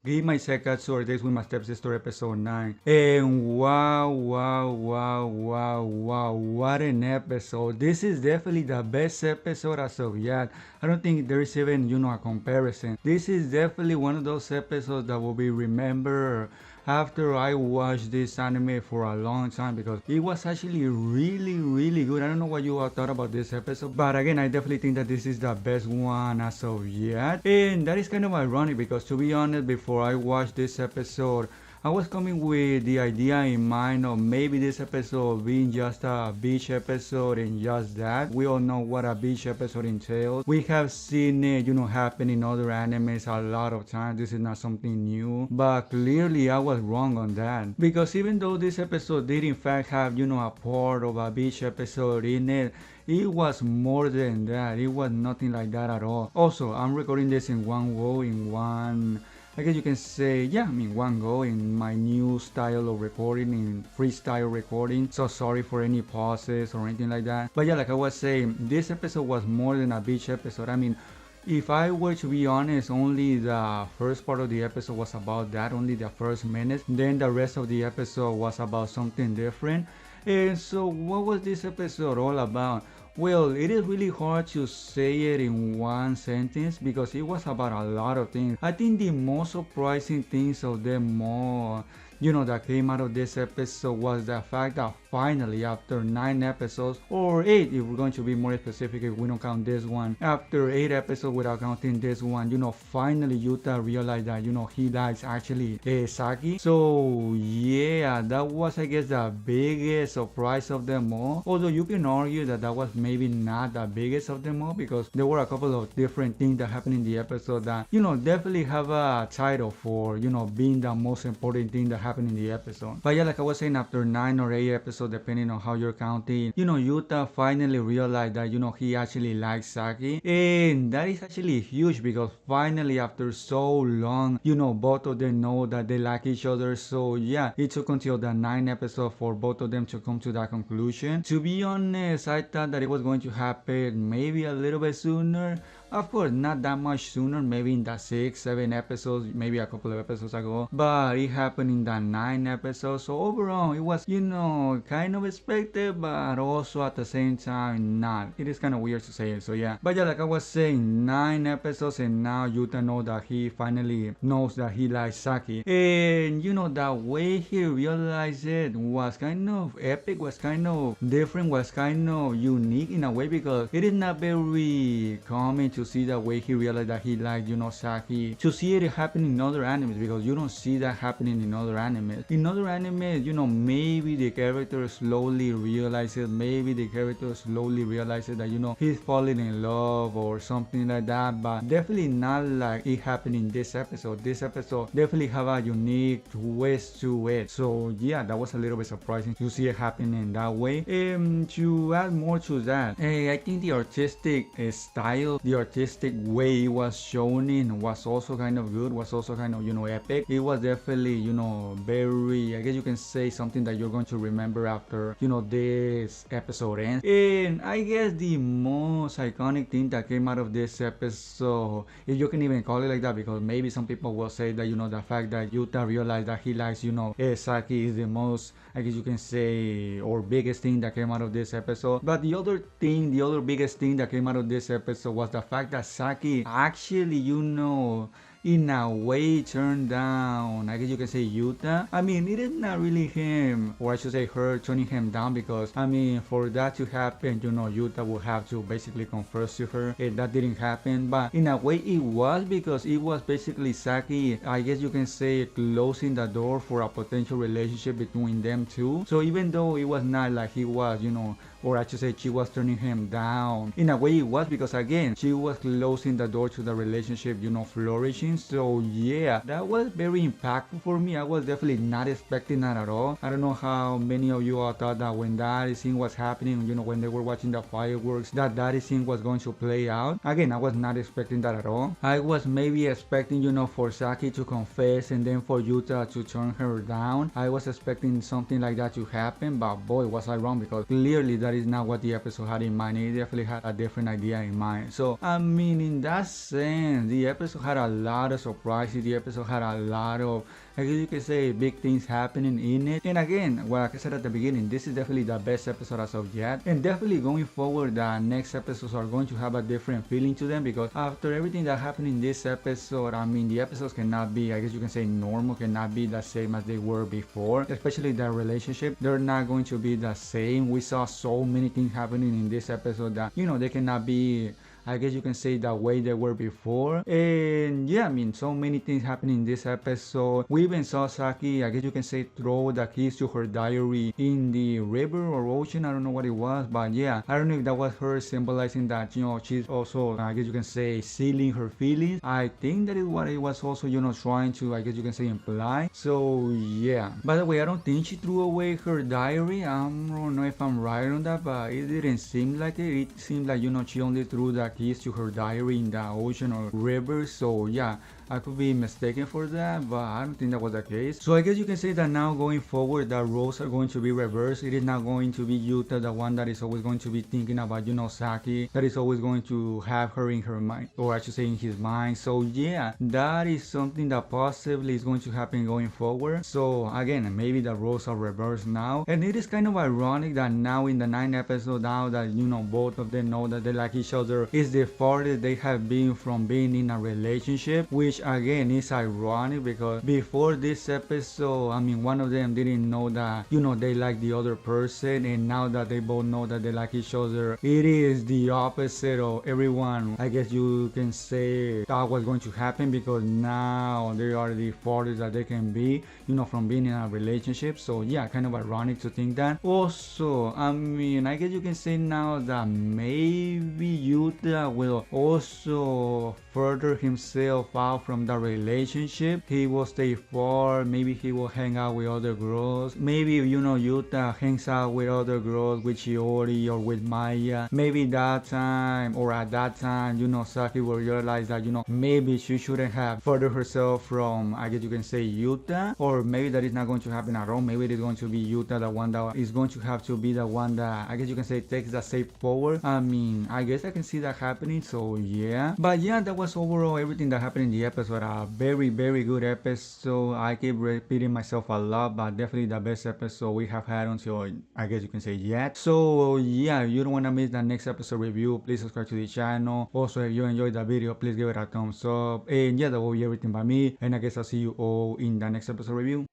Gimai Seikatsu, or Days with My Stepsister episode 9. And wow, what an episode. This is definitely the best episode as of yet. I don't think there is even, a comparison. This is definitely one of those episodes that will be remembered after I watched this anime for a long time because it was actually really good. I don't know what you all thought about this episode, but again, I definitely think that this is the best one as of yet. And that is kind of ironic because, to be honest, before I watched this episode, I was coming with the idea in mind of maybe this episode being just a beach episode and just that. We all know what a beach episode entails. We have seen it, happen in other animes a lot of times. This is not something new. But clearly I was wrong on that. Because even though this episode did in fact have, a part of a beach episode in it, it was more than that. It was nothing like that at all. Also, I'm recording this in one go, I guess you can say, yeah, one go in my new style of recording, in freestyle recording. So sorry for any pauses or anything like that. But yeah, like I was saying, this episode was more than a beach episode. If I were to be honest, only the first part of the episode was about that, only the first minutes. Then the rest of the episode was about something different. And so what was this episode all about? Well, it is really hard to say it in one sentence because it was about a lot of things. I think the most surprising things of them all, that came out of this episode was the fact that finally, after 9 episodes, or 8 if we're going to be more specific if we don't count this one, after 8 episodes without counting this one, finally Yuuta realized that, he likes actually Saki. So yeah, that was, I guess, the biggest surprise of them all. Although you can argue that that was maybe not the biggest of them all because there were a couple of different things that happened in the episode that, definitely have a title for, being the most important thing that happened in the episode. But yeah, like I was saying, after 9 or 8 episodes, depending on how you're counting, Yuuta finally realized that, he actually likes Saki. And that is actually huge because finally, after so long, both of them know that they like each other. So yeah, it took until the 9 episode for both of them to come to that conclusion. To be honest, I thought that it was going to happen maybe a little bit sooner. Of course, not that much sooner, maybe in the 6, 7 episodes, maybe a couple of episodes ago. But it happened in the 9 episodes. So overall, it was, kind of expected, but also at the same time, not. It is kind of weird to say it, so yeah. But yeah, like I was saying, 9 episodes, and now Yuuta knows that he finally knows that he likes Saki. And, the way he realized it was kind of epic, was kind of different, was kind of unique in a way because it is not very common to see the way he realized that he liked, Saki. To see it happen in other animes because you don't see that happening in other animes. In other animes, maybe the character slowly realizes, that, he's falling in love or something like that, but definitely not like it happened in this episode. This episode definitely have a unique twist to it. So yeah, that was a little bit surprising to see it happen in that way. To add more to that, I think the artistic style, the artistic way it was shown in was also kind of good, was also kind of, epic. It was definitely, very, I guess you can say something that you're going to remember after, this episode ends. And I guess the most iconic thing that came out of this episode, if you can even call it like that, because maybe some people will say that, the fact that Yuuta realized that he likes, Saki is the most, I guess you can say, or biggest thing that came out of this episode. But the other thing, the other biggest thing that came out of this episode was the fact that Saki actually, in a way turned down, I guess you can say, Yuuta. It is not really him, or I should say her, turning him down because, for that to happen, Yuuta would have to basically confess to her. And that didn't happen, but in a way it was because it was basically Saki, I guess you can say, closing the door for a potential relationship between them two. So even though it was not like he was, or I should say she was turning him down, in a way it was because, again, she was closing the door to the relationship, flourishing. So yeah, that was very impactful for me. I was definitely not expecting that at all. I don't know how many of you all thought that when that scene was happening, when they were watching the fireworks, that scene was going to play out. Again, I was not expecting that at all. I was maybe expecting, for Saki to confess and then for Yuuta to turn her down. I was expecting something like that to happen, but boy, was I wrong because clearly that that is not what the episode had in mind. It definitely had a different idea in mind. So I mean, in that sense, the episode had a lot of surprises. The episode had a lot of, I guess you could say, big things happening in it. And again, well, like I said at the beginning, this is definitely the best episode as of yet. And definitely going forward, the next episodes are going to have a different feeling to them, because after everything that happened in this episode, I mean, the episodes cannot be, I guess you can say, normal, cannot be the same as they were before. Especially the relationship, they're not going to be the same. We saw so many things happening in this episode that, you know, they cannot be, I guess you can say, the way they were before. And yeah, I mean, so many things happening in this episode. We even saw Saki, I guess you can say, throw the keys to her diary in the river or ocean. I don't know what it was, but yeah, I don't know if that was her symbolizing that, you know, she's also, I guess you can say, sealing her feelings. I think that is what it was also, you know, trying to, I guess you can say, imply. So yeah. By the way, I don't think she threw away her diary. I don't know if I'm right on that, but it didn't seem like it. It seemed like, you know, she only threw the keys to her diary in the ocean or river. So yeah, I could be mistaken for that, but I don't think that was the case. So I guess you can say that now going forward, the roles are going to be reversed. It is not going to be Yuuta, the one that is always going to be thinking about, you know, Saki, that is always going to have her in her mind, or I should say in his mind. So yeah, that is something that possibly is going to happen going forward. So again, maybe the roles are reversed now. And it is kind of ironic that now in the 9th episode, now that, you know, both of them know that they like each other, is the farthest they have been from being in a relationship, which again is ironic, because before this episode, I mean, one of them didn't know that, you know, they like the other person, and now that they both know that they like each other, it is the opposite of everyone, I guess you can say, thought was going to happen, because now they are the farthest that they can be, you know, from being in a relationship. So yeah, kind of ironic to think that. Also, I mean, I guess you can say now that maybe Yuuta will also further himself out from the relationship. He will stay far. Maybe he will hang out with other girls. Maybe, you know, Yuuta hangs out with other girls, with Shiori or with Maya. Maybe that time, or at that time, you know, Saki will realize that, you know, maybe she shouldn't have furthered herself from, I guess you can say, Yuuta. Or maybe that is not going to happen at all. Maybe it is going to be Yuuta, the one that is going to have to be the one that, I guess you can say, takes the step forward. I mean, I guess I can see that happening. So yeah. But yeah, that was overall everything that happened in the episode. A very, very good episode. I keep repeating myself a lot, but definitely the best episode we have had until, I guess you can say, yet. So yeah, if you don't want to miss the next episode review, please subscribe to the channel. Also, if you enjoyed the video, please give it a thumbs up. And yeah, that will be everything by me. And I guess I'll see you all in the next episode review.